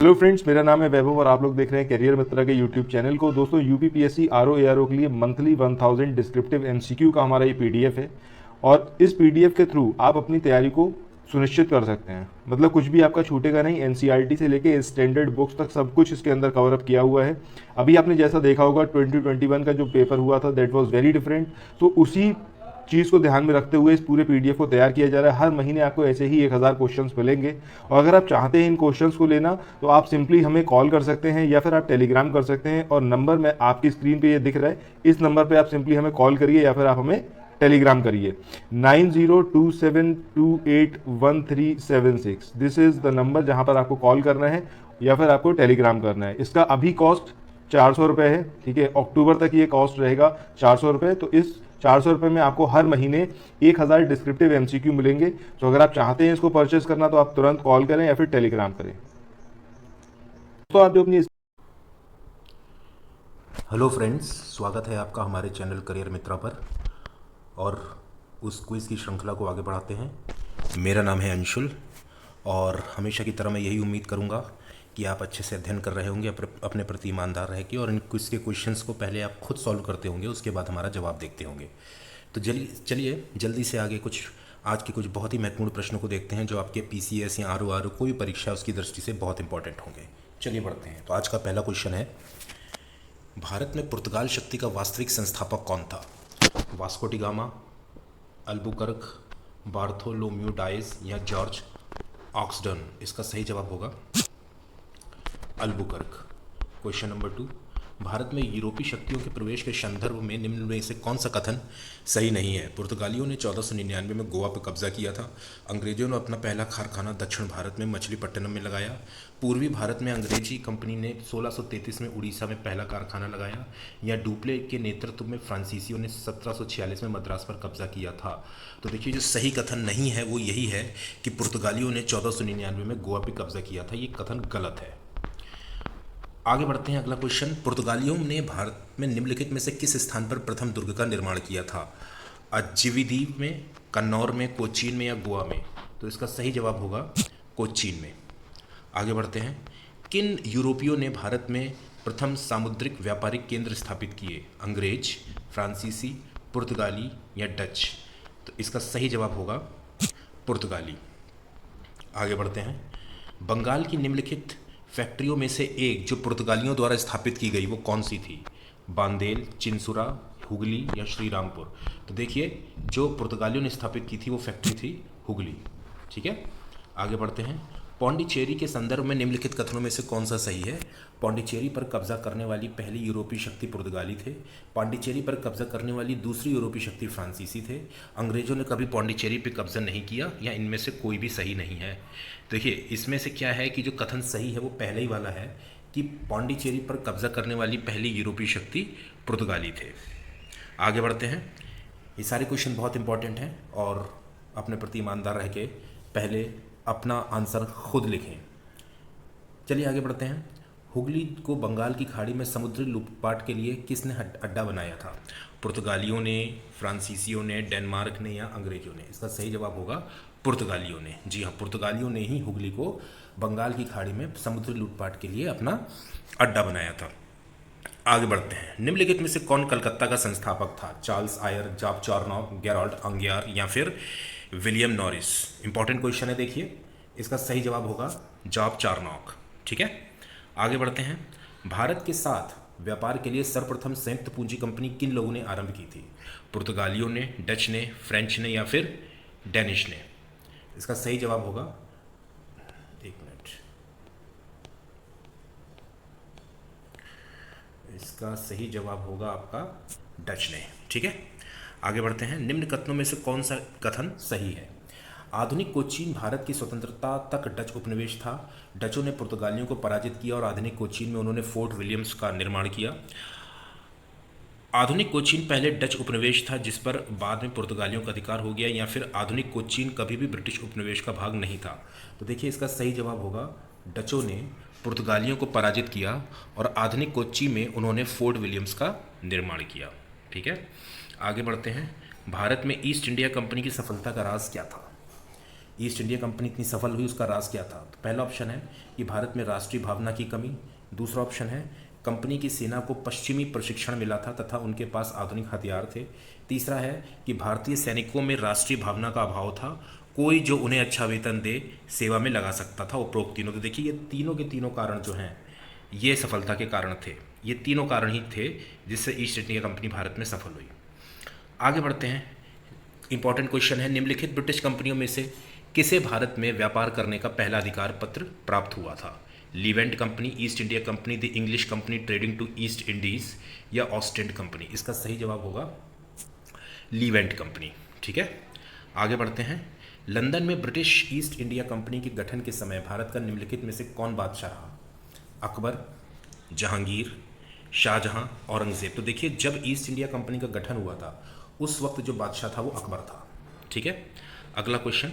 Hello friends, मेरा नाम है वैभव और आप लोग देख रहे हैं करियर मित्रा के यूट्यूब चैनल को। दोस्तों, यूपीपीएससी आरओ एआरओ के लिए मंथली 1000 डिस्क्रिप्टिव एमसीक्यू का हमारा ये पीडीएफ है और इस पीडीएफ के थ्रू आप अपनी तैयारी को सुनिश्चित कर सकते हैं। मतलब कुछ भी आपका छूटेगा नहीं। एनसीईआरटी से लेके स्टैंडर्ड बुक्स तक सब कुछ इसके अंदर कवर अप किया हुआ है। अभी आपने जैसा देखा होगा 2021 का जो पेपर हुआ था, दैट वाज वेरी डिफरेंट। तो उसी चीज़ को ध्यान में रखते हुए इस पूरे पीडीएफ को तैयार किया जा रहा है। हर महीने आपको ऐसे ही 1000 क्वेश्चंस मिलेंगे और अगर आप चाहते हैं इन क्वेश्चंस को लेना तो आप सिंपली हमें कॉल कर सकते हैं या फिर आप टेलीग्राम कर सकते हैं। और नंबर में आपकी स्क्रीन पे ये दिख रहा है, इस नंबर पे आप सिंपली हमें कॉल करिए या फिर आप हमें टेलीग्राम करिए। 9027281376, दिस इज़ द नंबर जहाँ पर आपको कॉल करना है या फिर आपको टेलीग्राम करना है। इसका अभी कॉस्ट 400 रुपये है, ठीक है। अक्टूबर तक ये कॉस्ट रहेगा 400 रुपये। तो इस 400 रुपये में आपको हर महीने 1000 डिस्क्रिप्टिव एमसीक्यू मिलेंगे। तो अगर आप चाहते हैं इसको परचेस करना तो आप तुरंत कॉल करें या फिर टेलीग्राम करें। तो आप जो अपनी हेलो फ्रेंड्स, स्वागत है आपका हमारे चैनल करियर मित्रा पर और उस क्विज़ की श्रृंखला को आगे बढ़ाते हैं। मेरा नाम है अंशुल और हमेशा की तरह मैं यही उम्मीद करूंगा कि आप अच्छे से अध्ययन कर रहे होंगे, अपने प्रति ईमानदार रह के, और इन क्विज़ के क्वेश्चंस को पहले आप खुद सॉल्व करते होंगे, उसके बाद हमारा जवाब देखते होंगे। तो चलिए जल्दी से आगे आज के कुछ बहुत ही महत्वपूर्ण प्रश्नों को देखते हैं जो आपके पीसीएस या आरओ कोई भी परीक्षा उसकी दृष्टि से बहुत इंपॉर्टेंट होंगे। चलिए बढ़ते हैं। तो आज का पहला क्वेश्चन है, भारत में पुर्तगाल शक्ति का वास्तविक संस्थापक कौन था? Vasco da Gama, Albuquerque, Bartholomew Dias या जॉर्ज ऑक्सडर्न? इसका सही जवाब होगा अल्बुकर्क। क्वेश्चन नंबर 2, भारत में यूरोपीय शक्तियों के प्रवेश के संदर्भ में निम्न में से कौन सा कथन सही नहीं है? पुर्तगालियों ने 1499 में गोवा पर कब्जा किया था। अंग्रेजों ने अपना पहला कारखाना दक्षिण भारत में मछलीपट्टनम में लगाया। पूर्वी भारत में अंग्रेजी कंपनी ने 1633 में उड़ीसा में पहला कारखाना लगाया। या डुप्ले के नेतृत्व में फ्रांसीसियों ने 1746 में मद्रास पर कब्जा किया था? तो देखिए, जो सही कथन नहीं है वो यही है कि पुर्तगालियों ने 1499 में गोवा पर कब्जा किया था। ये कथन गलत है। आगे बढ़ते हैं। अगला क्वेश्चन, पुर्तगालियों ने भारत में निम्नलिखित में से किस स्थान पर प्रथम दुर्ग का निर्माण किया था? अज्जिविद्वीप में, कन्नौर में, कोचीन में या गोवा में? तो इसका सही जवाब होगा कोचीन में। आगे बढ़ते हैं। किन यूरोपियों ने भारत में प्रथम सामुद्रिक व्यापारिक केंद्र स्थापित किए? अंग्रेज, फ्रांसीसी, पुर्तगाली या डच? तो इसका सही जवाब होगा पुर्तगाली। आगे बढ़ते हैं। बंगाल की निम्नलिखित फैक्ट्रियों में से एक जो पुर्तगालियों द्वारा स्थापित की गई वो कौन सी थी? बांदेल, चिंसुरा, हुगली या श्रीरामपुर? तो देखिए, जो पुर्तगालियों ने स्थापित की थी वो फैक्ट्री थी हुगली। ठीक है, आगे बढ़ते हैं। पौंडीचेरी के संदर्भ में निम्नलिखित कथनों में से कौन सा सही है? पौंडीचेरी पर कब्जा करने वाली पहली यूरोपीय शक्ति पुर्तगाली थे। पौंडीचेरी पर कब्जा करने वाली दूसरी यूरोपीय शक्ति फ्रांसीसी थे। अंग्रेजों ने कभी पौंडीचेरी पर कब्जा नहीं किया, या इनमें से कोई भी सही नहीं है? देखिए, इसमें से क्या है कि जो कथन सही है वो पहले ही वाला है कि पौंडीचेरी पर कब्जा करने वाली पहली यूरोपीय शक्ति पुर्तगाली थे। आगे बढ़ते हैं। ये सारे क्वेश्चन बहुत इंपॉर्टेंट हैं और अपने प्रति ईमानदार रह के पहले अपना आंसर खुद लिखें। चलिए आगे बढ़ते हैं। हुगली को बंगाल की खाड़ी में समुद्री लूटपाट के लिए किसने अड्डा बनाया था? पुर्तगालियों ने, फ्रांसीसियों ने, डेनमार्क ने या अंग्रेजों ने? इसका सही जवाब होगा पुर्तगालियों ने। जी हाँ, पुर्तगालियों ने ही हुगली को बंगाल की खाड़ी में समुद्री लूटपाट के लिए अपना अड्डा बनाया था। आगे बढ़ते हैं। निम्नलिखित में से कौन कलकत्ता का संस्थापक था? Charles Eyre, Job Charnock, Gerald Aungier या फिर विलियम नॉरिस? इंपॉर्टेंट क्वेश्चन है, देखिए। इसका सही जवाब होगा जॉब चार्नॉक। ठीक है, आगे बढ़ते हैं। भारत के साथ व्यापार के लिए सर्वप्रथम संयुक्त पूंजी कंपनी किन लोगों ने आरंभ की थी? पुर्तगालियों ने, डच ने, फ्रेंच ने या फिर डेनिश ने? इसका सही जवाब होगा, एक मिनट, इसका सही जवाब होगा आपका डच ने। ठीक है, आगे बढ़ते हैं। निम्न कथनों में से कौन सा कथन सही है? आधुनिक कोचीन भारत की स्वतंत्रता तक डच उपनिवेश था। डचों ने पुर्तगालियों को पराजित किया और आधुनिक कोचीन में उन्होंने फोर्ट विलियम्स का निर्माण किया। आधुनिक कोचीन पहले डच उपनिवेश था जिस पर बाद में पुर्तगालियों का अधिकार हो गया, या फिर आधुनिक कोचीन कभी भी ब्रिटिश उपनिवेश का भाग नहीं था? तो देखिए, इसका सही जवाब होगा डचों ने पुर्तगालियों को पराजित किया और आधुनिक कोच्चि में उन्होंने फोर्ट विलियम्स का निर्माण किया। ठीक है, आगे बढ़ते हैं। भारत में ईस्ट इंडिया कंपनी की सफलता का राज क्या था? ईस्ट इंडिया कंपनी इतनी सफल हुई, उसका राज क्या था? तो पहला ऑप्शन है कि भारत में राष्ट्रीय भावना की कमी। दूसरा ऑप्शन है कंपनी की सेना को पश्चिमी प्रशिक्षण मिला था तथा उनके पास आधुनिक हथियार थे। तीसरा है कि भारतीय सैनिकों में राष्ट्रीय भावना का अभाव था, कोई जो उन्हें अच्छा वेतन दे सेवा में लगा सकता था। उपरोक्त तीनों, तो देखिए ये तीनों के तीनों कारण जो हैं ये सफलता के कारण थे। ये तीनों कारण ही थे जिससे ईस्ट इंडिया कंपनी भारत में सफल हुई। आगे बढ़ते हैं। इंपॉर्टेंट क्वेश्चन है, निम्नलिखित ब्रिटिश कंपनियों में से किसे भारत में व्यापार करने का पहला अधिकार पत्र प्राप्त हुआ था? Levant company, East India Company, the English company trading to East Indies या ऑस्टेंड कंपनी? इसका सही जवाब होगा लीवेंट कंपनी। ठीक है, आगे बढ़ते हैं। लंदन में ब्रिटिश ईस्ट इंडिया कंपनी के गठन के समय भारत का निम्नलिखित में से कौन बादशाह रहा? अकबर, जहांगीर, शाहजहां, औरंगजेब? तो देखिए जब ईस्ट इंडिया कंपनी का गठन हुआ था उस वक्त जो बादशाह था वो अकबर था। ठीक है, अगला क्वेश्चन,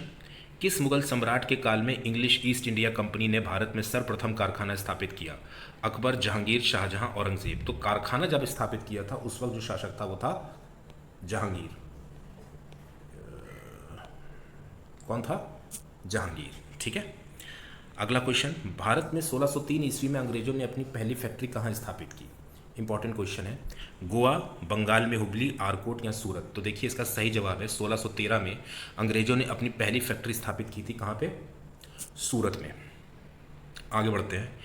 किस मुगल सम्राट के काल में इंग्लिश ईस्ट इंडिया कंपनी ने भारत में सर्वप्रथम कारखाना स्थापित किया? अकबर, जहांगीर, शाहजहां, औरंगजेब? तो कारखाना जब स्थापित किया था उस वक्त जो शासक था वो था जहांगीर। कौन था? जहांगीर। ठीक है, अगला क्वेश्चन, भारत में 1603 ईस्वी में अंग्रेजों ने अपनी पहली फैक्ट्री कहाँ स्थापित की? इंपॉर्टेंट क्वेश्चन है। गोवा, बंगाल में हुबली, आरकोट या सूरत? तो देखिए इसका सही जवाब है 1613 में अंग्रेजों ने अपनी पहली फैक्ट्री स्थापित की थी। कहाँ पे? सूरत में। आगे बढ़ते हैं।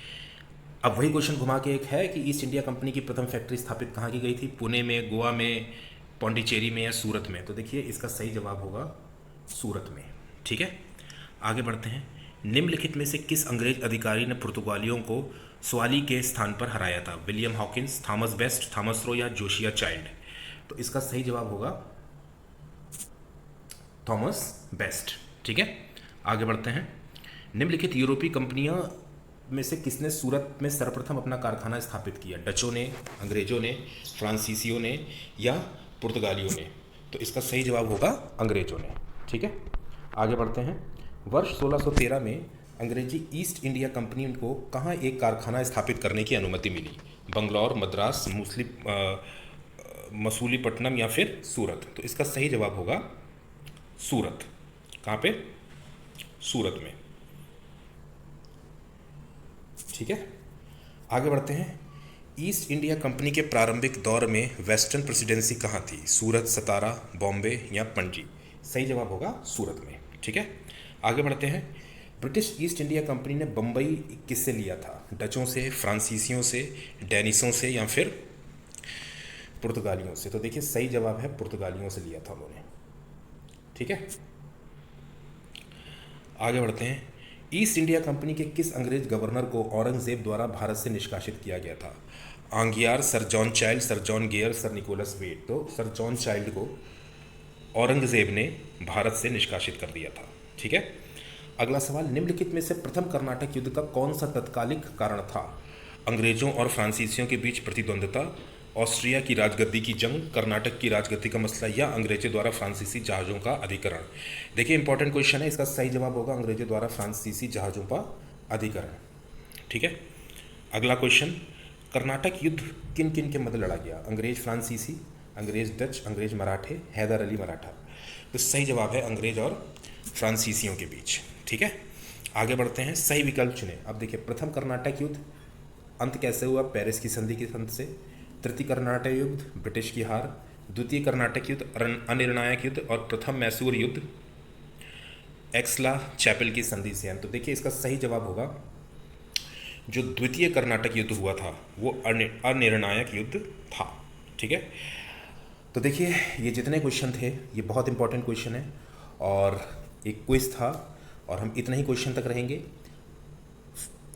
अब वही क्वेश्चन घुमा के एक है कि ईस्ट इंडिया कंपनी की प्रथम फैक्ट्री स्थापित कहाँ की गई थी? पुणे में, गोवा में, पौंडीचेरी में या सूरत में? तो देखिए इसका सही जवाब होगा सूरत में। ठीक है, आगे बढ़ते हैं। निम्नलिखित में से किस अंग्रेज अधिकारी ने पुर्तगालियों को स्वाली के स्थान पर हराया था? William Hawkins, Thomas best, Thomas Roe या जोशिया चाइल्ड? तो इसका सही जवाब होगा थॉमस बेस्ट। ठीक है, आगे बढ़ते हैं। निम्नलिखित यूरोपीय कंपनियों में से किसने सूरत में सर्वप्रथम अपना कारखाना स्थापित किया? डचों ने, अंग्रेजों ने, फ्रांसीसियों ने या पुर्तगालियों ने? तो इसका सही जवाब होगा अंग्रेजों ने। ठीक है, आगे बढ़ते हैं। वर्ष 1613 में अंग्रेजी ईस्ट इंडिया कंपनी को कहाँ एक कारखाना स्थापित करने की अनुमति मिली? बंगलौर, मद्रास, मसूलीपट्टनम या फिर सूरत? तो इसका सही जवाब होगा सूरत। कहाँ पे? सूरत में। ठीक है, आगे बढ़ते हैं। ईस्ट इंडिया कंपनी के प्रारंभिक दौर में वेस्टर्न प्रेसिडेंसी कहाँ थी? सूरत, सतारा, बॉम्बे या पणजी? सही जवाब होगा सूरत में। ठीक है, आगे बढ़ते हैं। ब्रिटिश ईस्ट इंडिया कंपनी ने बम्बई किससे लिया था? डचों से, फ्रांसीसियों से, डेनिसों से या फिर पुर्तगालियों से? तो देखिए सही जवाब है पुर्तगालियों से लिया था उन्होंने। ठीक है, आगे बढ़ते हैं। ईस्ट इंडिया कंपनी के किस अंग्रेज गवर्नर को औरंगजेब द्वारा भारत से निष्कासित किया गया था? Aungier, Sir John Child, Sir John Gayer, Sir Nicholas Waite? तो सर जॉन चाइल्ड को औरंगजेब ने भारत से निष्कासित कर दिया था। ठीक है, अगला सवाल, निम्नलिखित में से प्रथम कर्नाटक युद्ध का कौन सा तत्कालिक कारण था? अंग्रेजों और फ्रांसीसियों के बीच प्रतिद्वंद्विता, ऑस्ट्रिया की राजगद्दी की जंग, कर्नाटक की राजगद्दी का मसला या अंग्रेजों द्वारा फ्रांसीसी जहाज़ों का अधिकरण? देखिए इंपॉर्टेंट क्वेश्चन है, इसका सही जवाब होगा अंग्रेजों द्वारा फ्रांसीसी जहाज़ों का अधिकरण। ठीक है, अगला क्वेश्चन, कर्नाटक युद्ध किन किन के मध्य लड़ा गया? अंग्रेज फ्रांसीसी, अंग्रेज डच, अंग्रेज मराठे, हैदर अली मराठा? तो सही जवाब है अंग्रेज और फ्रांसीसियों के बीच। ठीक है, आगे बढ़ते हैं। सही विकल्प चुने। अब देखिए प्रथम कर्नाटक युद्ध अंत कैसे हुआ? पेरिस की संधि के अंत से। तृतीय कर्नाटक युद्ध, ब्रिटिश की हार। द्वितीय कर्नाटक युद्ध, अनिर्णायक युद्ध। और प्रथम मैसूर युद्ध, एक्सला चैपल की संधि से। तो देखिए इसका सही जवाब होगा जो द्वितीय कर्नाटक युद्ध हुआ था वो अनिर्णायक युद्ध था। ठीक है, तो देखिए ये जितने क्वेश्चन थे ये बहुत इंपॉर्टेंट क्वेश्चन है और एक क्विज था और हम इतने ही क्वेश्चन तक रहेंगे।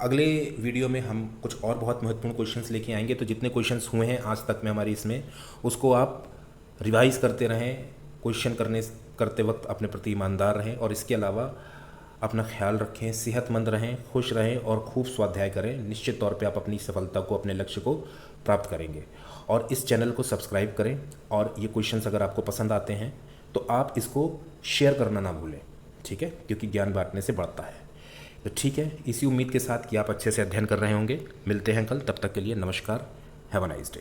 अगले वीडियो में हम कुछ और बहुत महत्वपूर्ण क्वेश्चंस लेके आएंगे। तो जितने क्वेश्चंस हुए हैं आज तक में हमारी इसमें, उसको आप रिवाइज करते रहें। क्वेश्चन करते वक्त अपने प्रति ईमानदार रहें और इसके अलावा अपना ख्याल रखें, सेहतमंद रहें, खुश रहें और खूब स्वाध्याय करें। निश्चित तौर पे आप अपनी सफलता को, अपने लक्ष्य को प्राप्त करेंगे। और इस चैनल को सब्सक्राइब करें और ये क्वेश्चंस अगर आपको पसंद आते हैं तो आप इसको शेयर करना ना भूलें। ठीक है, क्योंकि ज्ञान बांटने से बढ़ता है। तो ठीक है, इसी उम्मीद के साथ कि आप अच्छे से अध्ययन कर रहे होंगे। मिलते हैं कल, तब तक के लिए नमस्कार। Have a nice day.